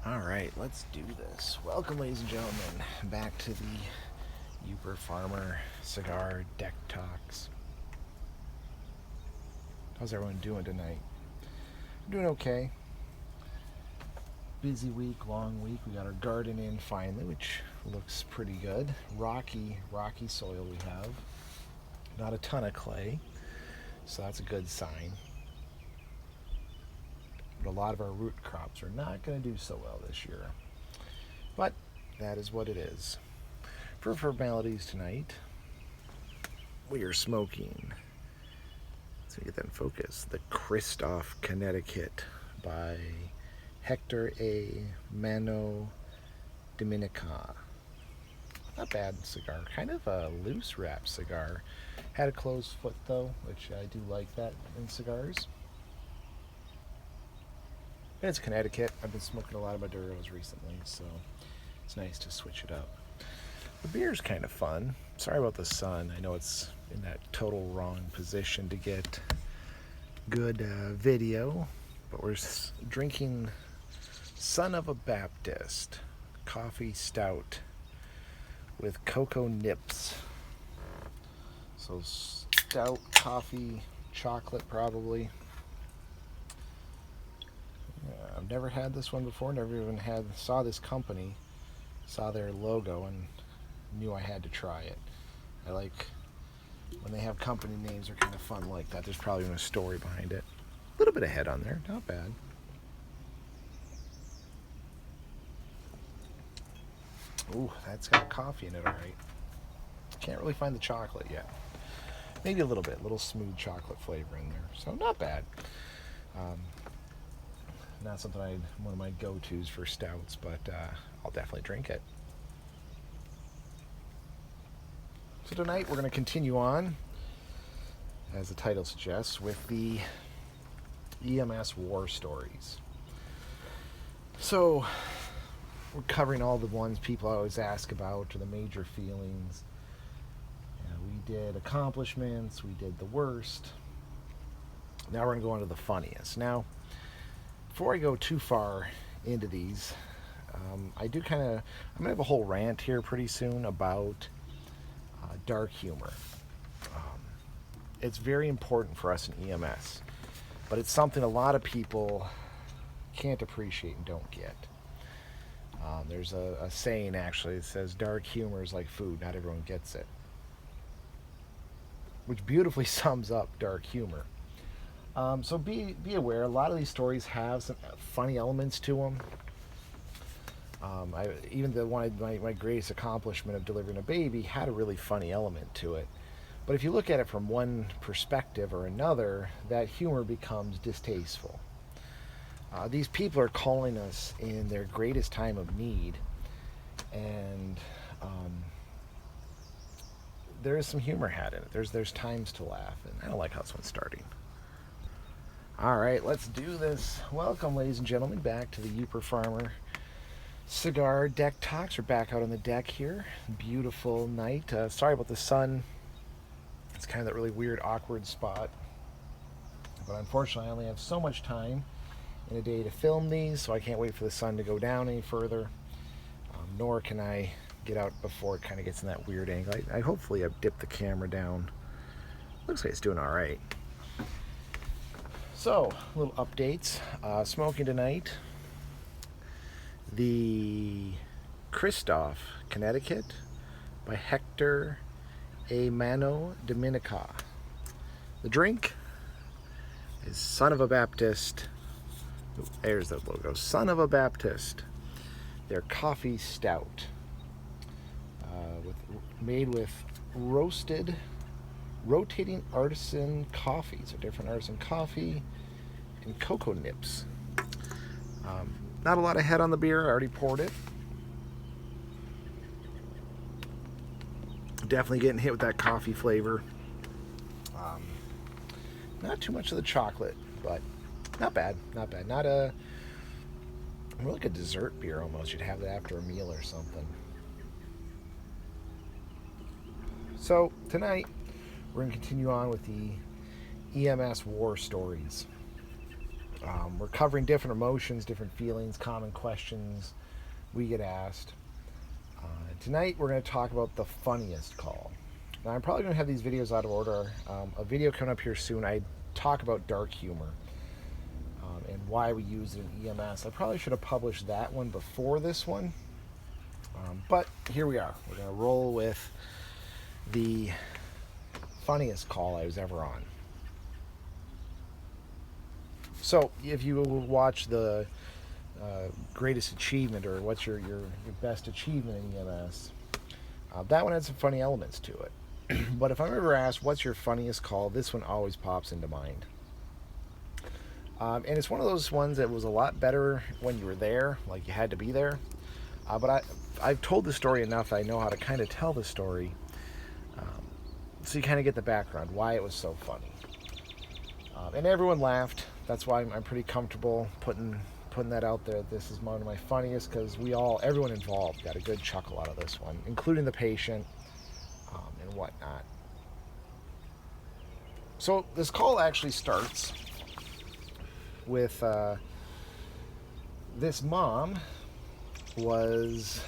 All right, let's do this. Welcome, ladies and gentlemen, back to the Uper Farmer Cigar Deck Talks. How's everyone doing tonight? I'm doing okay. Busy week, long week. We got our garden in finally, which looks pretty good. Rocky soil we have. Not a ton of clay, so that's a good sign. But a lot of our root crops are not going to do so well this year. But that is what it is. For formalities tonight, we are smoking. Let's get that in focus. The Christoph, Connecticut by Hector A. Mano Dominica. Not bad cigar. Kind of a loose wrap cigar. Had a closed foot though, which I do like that in cigars. And it's Connecticut. I've been smoking a lot of Maduros recently, so it's nice to switch it up. The beer's kind of fun. Sorry about the sun. I know it's in that total wrong position to get good video, but we're drinking Son of a Baptist coffee stout with cocoa nips. So stout, coffee, chocolate probably. I've never had this one before, never even saw this company, saw their logo and knew I had to try it. I like when they have company names, are kind of fun like that. There's probably a story behind it. A little bit of head on there, not bad. Ooh, that's got coffee in it, all right. Can't really find the chocolate yet. Maybe a little bit, little smooth chocolate flavor in there. So not bad. Not something one of my go-tos for stouts, but I'll definitely drink it. So tonight we're going to continue on, as the title suggests, with the EMS war stories. So we're covering all the ones people always ask about, or the major feelings. We did accomplishments, we did the worst. Now we're going to go on to the funniest. Now, before I go too far into these, I'm going to have a whole rant here pretty soon about dark humor. It's very important for us in EMS, but it's something a lot of people can't appreciate and don't get. There's a saying actually that says dark humor is like food, not everyone gets it, which beautifully sums up dark humor. So be aware, a lot of these stories have some funny elements to them. Even the one, my greatest accomplishment of delivering a baby had a really funny element to it. But if you look at it from one perspective or another, that humor becomes distasteful. These people are calling us in their greatest time of need, and there is some humor had in it. There's times to laugh, and I don't like how this one's starting. All right, let's do this. Welcome, ladies and gentlemen, back to the Uper Farmer Cigar Deck Talks. We're back out on the deck here. Beautiful night. Sorry about the sun. It's kind of that really weird, awkward spot. But unfortunately, I only have so much time in a day to film these, so I can't wait for the sun to go down any further. Nor can I get out before it kind of gets in that weird angle. Hopefully I've dipped the camera down. Looks like it's doing all right. So, little updates. Smoking tonight. The Christoph, Connecticut by Hector A. Mano Dominica. The drink is Son of a Baptist. There's the logo. Son of a Baptist. Their coffee stout. Made with rotating artisan coffee. So different artisan coffee and cocoa nips. Not a lot of head on the beer. I already poured it. Definitely getting hit with that coffee flavor. Not too much of the chocolate, but not bad. Not more like a dessert beer almost. You'd have that after a meal or something. So tonight we're going to continue on with the EMS war stories. We're covering different emotions, different feelings, common questions we get asked. Tonight we're going to talk about the funniest call. Now I'm probably going to have these videos out of order. A video coming up here soon, I talk about dark humor and why we use it in EMS. I probably should have published that one before this one. But here we are. We're going to roll with the funniest call I was ever on. So if you watch the greatest achievement, or what's your best achievement in EMS, that one had some funny elements to it. But if I'm ever asked what's your funniest call, this one always pops into mind. And it's one of those ones that was a lot better when you were there, like you had to be there. But I've told the story enough, I know how to kind of tell the story. So you kind of get the background, why it was so funny. And everyone laughed. That's why I'm pretty comfortable putting that out there. This is one of my funniest, because everyone involved got a good chuckle out of this one, including the patient and whatnot. So this call actually starts with this mom was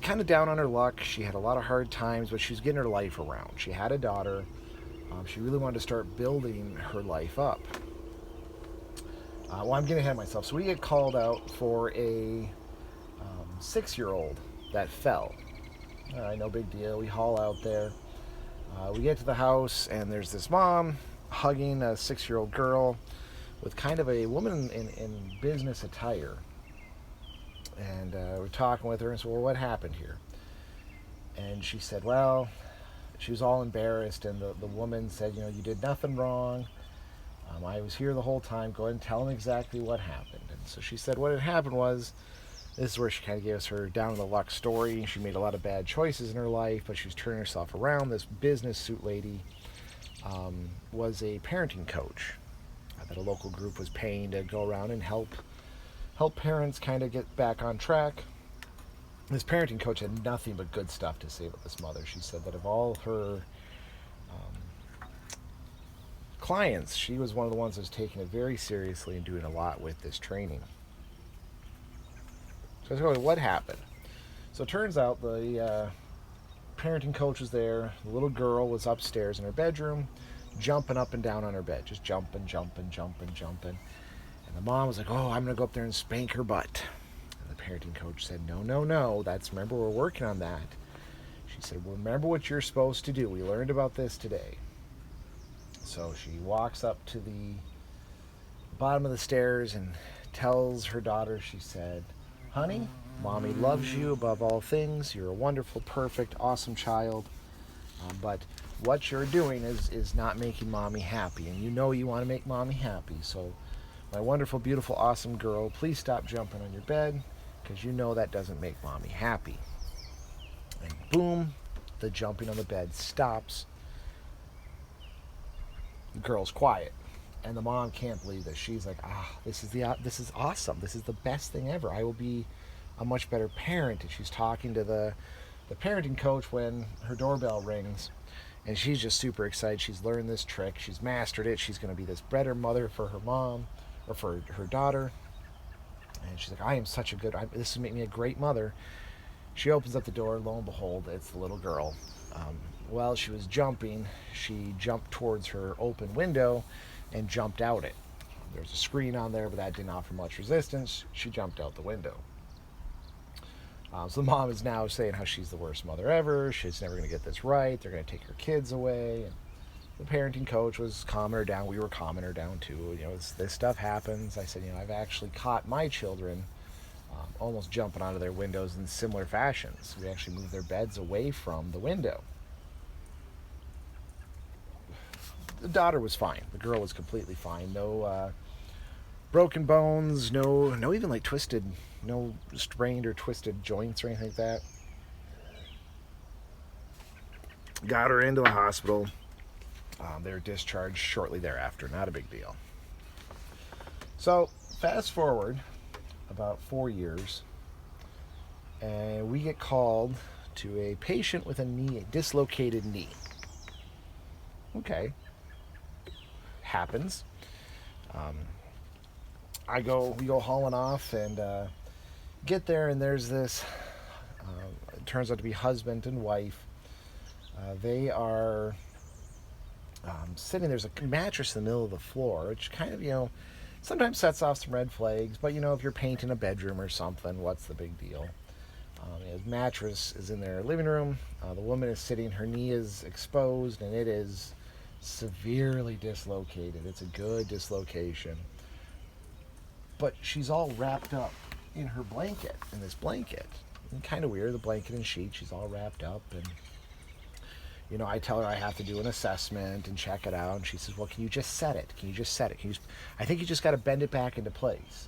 kind of down on her luck. She had a lot of hard times, but she was getting her life around. She had a daughter. She really wanted to start building her life up. Well, I'm getting ahead of myself. So we get called out for a 6-year-old that fell. All right, no big deal. We haul out there. We get to the house, and there's this mom hugging a 6-year-old girl with kind of a woman in business attire. And we're talking with her and said, well, what happened here? And she said, well, she was all embarrassed, and the woman said, you did nothing wrong. I was here the whole time. Go ahead and tell him exactly what happened. And so she said what had happened was, this is where she kind of gave us her down in the luck story. She made a lot of bad choices in her life, but she was turning herself around. This business suit lady was a parenting coach that a local group was paying to go around and help parents kind of get back on track. This parenting coach had nothing but good stuff to say about this mother. She said that of all her clients, she was one of the ones that was taking it very seriously and doing a lot with this training. So I was going, what happened? So it turns out the parenting coach was there. The little girl was upstairs in her bedroom, jumping up and down on her bed, just jumping. And the mom was like, oh, I'm going to go up there and spank her butt. And the parenting coach said, no, remember, we're working on that. She said, well, remember what you're supposed to do. We learned about this today. So she walks up to the bottom of the stairs and tells her daughter, she said, honey, mommy loves you above all things. You're a wonderful, perfect, awesome child. But what you're doing is not making mommy happy. And you want to make mommy happy. So my wonderful, beautiful, awesome girl, please stop jumping on your bed, because that doesn't make mommy happy. And boom, the jumping on the bed stops. The girl's quiet, and the mom can't believe this. She's like, this is awesome. This is the best thing ever. I will be a much better parent. And she's talking to the parenting coach when her doorbell rings, and she's just super excited. She's learned this trick. She's mastered it. She's going to be this better mother for her mom, or for her daughter. And she's like, I am such a good, this will make me a great mother. She opens up the door. Lo and behold, it's the little girl. While she was jumping, she jumped towards her open window and jumped out it. There was a screen on there, but that didn't offer much resistance. She jumped out the window. So the mom is now saying how she's the worst mother ever. She's never going to get this right. They're going to take her kids away. And the parenting coach was calming her down. We were calming her down too. This stuff happens. I said, I've actually caught my children almost jumping onto their windows in similar fashions. We actually moved their beds away from the window. The daughter was fine. The girl was completely fine. No broken bones. No even like twisted, no strained or twisted joints or anything like that. Got her into the hospital. They were discharged shortly thereafter. Not a big deal. So fast forward about 4 years, and we get called to a patient with a dislocated knee. Okay. happens. Um, we go hauling off and get there, and there's this. It turns out to be husband and wife. They are sitting. There's a mattress in the middle of the floor, which kind of sometimes sets off some red flags. But if you're painting a bedroom or something, what's the big deal? His mattress is in their living room. The woman is sitting. Her knee is exposed, and it is severely dislocated. It's a good dislocation. But she's all wrapped up in her blanket, in this blanket. And kind of weird, the blanket and sheet, she's all wrapped up. And, I tell her I have to do an assessment and check it out. And she says, well, can you just set it? I think you just got to bend it back into place.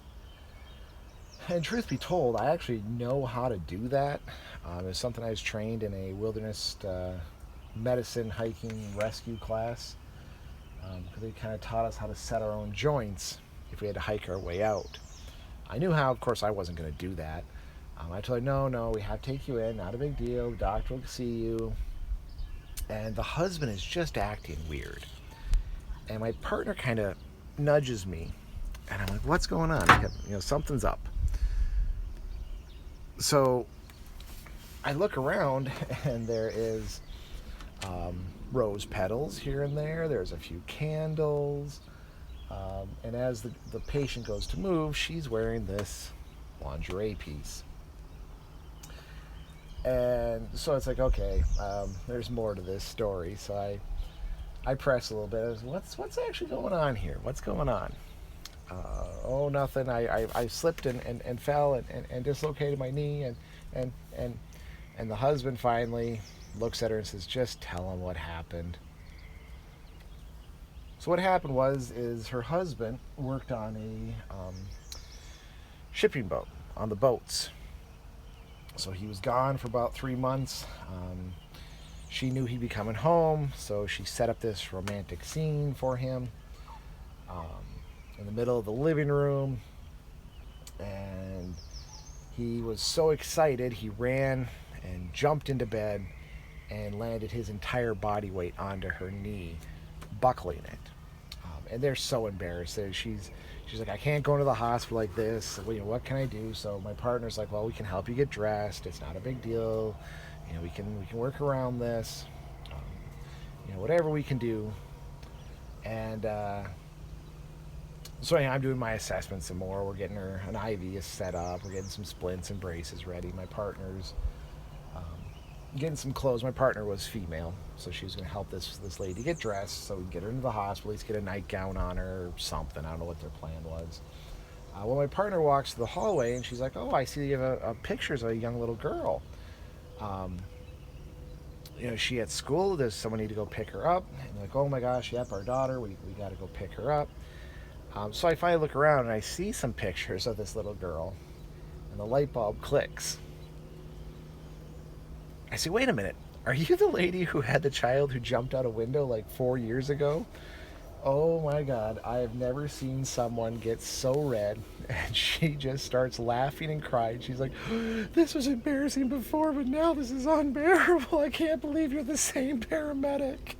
And truth be told, I actually know how to do that. It's something I was trained in a wilderness medicine hiking rescue class. Because they kind of taught us how to set our own joints if we had to hike our way out. I knew how. Of course, I wasn't going to do that. I told her, no, we have to take you in. Not a big deal. The doctor will see you. And the husband is just acting weird. And my partner kind of nudges me. And I'm like, what's going on? Something's up. So I look around, and there is rose petals here and there. There's a few candles. And as the patient goes to move, she's wearing this lingerie piece. And so it's like, okay, there's more to this story. So I press a little bit. I was, what's actually going on here? What's going on? Oh, nothing. I slipped and fell and dislocated my knee. And the husband finally looks at her and says, just tell him what happened. So what happened is her husband worked on a shipping boat, on the boats. So he was gone for about 3 months. She knew he'd be coming home, so she set up this romantic scene for him in the middle of the living room. And he was so excited, he ran and jumped into bed and landed his entire body weight onto her knee, buckling it. And they're so embarrassed. She's like, I can't go into the hospital like this. What can I do? So my partner's like, well, we can help you get dressed. It's not a big deal. We can work around this. Whatever we can do. And so I'm doing my assessments some more. We're getting her an IV set up. We're getting some splints and braces ready. My partner's getting some clothes. My partner was female, so she was going to help this lady get dressed so we can get her into the hospital, at least get a nightgown on her or something. I don't know what their plan was. Well, my partner walks to the hallway, and she's like, oh, I see you have pictures of a young little girl. She at school. Does someone need to go pick her up? And like, oh my gosh, yep, our daughter. We got to go pick her up. So I finally look around, and I see some pictures of this little girl, and the light bulb clicks. I say, wait a minute, are you the lady who had the child who jumped out a window like 4 years ago? Oh my God, I have never seen someone get so red. And she just starts laughing and crying. She's like, this was embarrassing before, but now this is unbearable. I can't believe you're the same paramedic.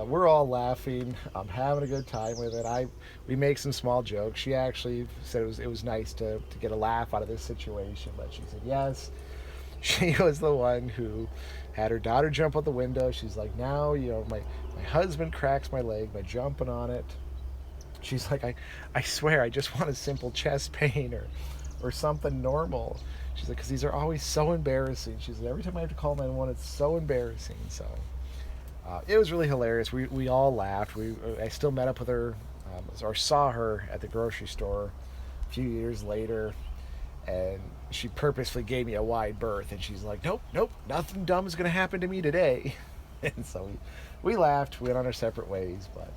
We're all laughing. I'm having a good time with it. We make some small jokes. She actually said it was nice to get a laugh out of this situation, but she said yes. She was the one who had her daughter jump out the window. She's like, now, my husband cracks my leg by jumping on it. She's like, I swear, I just want a simple chest pain or something normal. She's like, because these are always so embarrassing. She's like, every time I have to call 911, it's so embarrassing. So it was really hilarious. We all laughed. I still met up with her or saw her at the grocery store a few years later. And she purposely gave me a wide berth. And she's like, nope, nothing dumb is going to happen to me today. And so we laughed. We went on our separate ways. But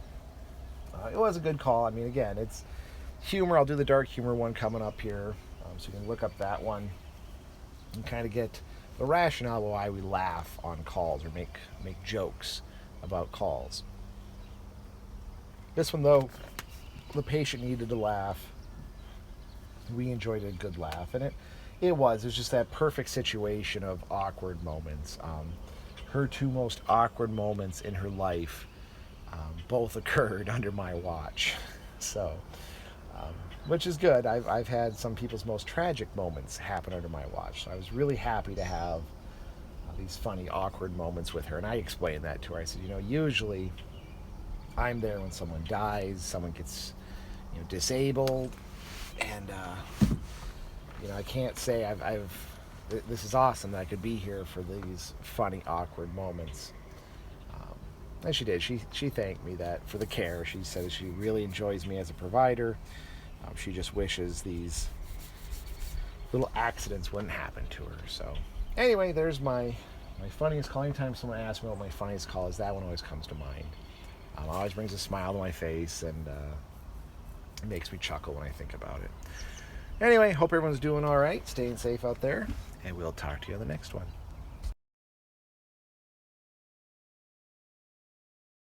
it was a good call. I mean, again, it's humor. I'll do the dark humor one coming up here. So you can look up that one and kind of get the rationale why we laugh on calls or make jokes about calls. This one, though, the patient needed to laugh. We enjoyed a good laugh, and it was just that perfect situation of awkward moments. Her two most awkward moments in her life both occurred under my watch. So, um, which is good. I've had some people's most tragic moments happen under my watch. So I was really happy to have these funny, awkward moments with her. And I explained that to her. I said, usually I'm there when someone dies, someone gets, disabled, and I can't say this is awesome that I could be here for these funny, awkward moments. And she did. She thanked me that for the care. She said she really enjoys me as a provider. She just wishes these little accidents wouldn't happen to her. So anyway, there's my funniest call. Anytime someone asks me what my funniest call is, that one always comes to mind. Always brings a smile to my face, and it makes me chuckle when I think about it. Anyway, hope everyone's doing all right, staying safe out there, and we'll talk to you on the next one.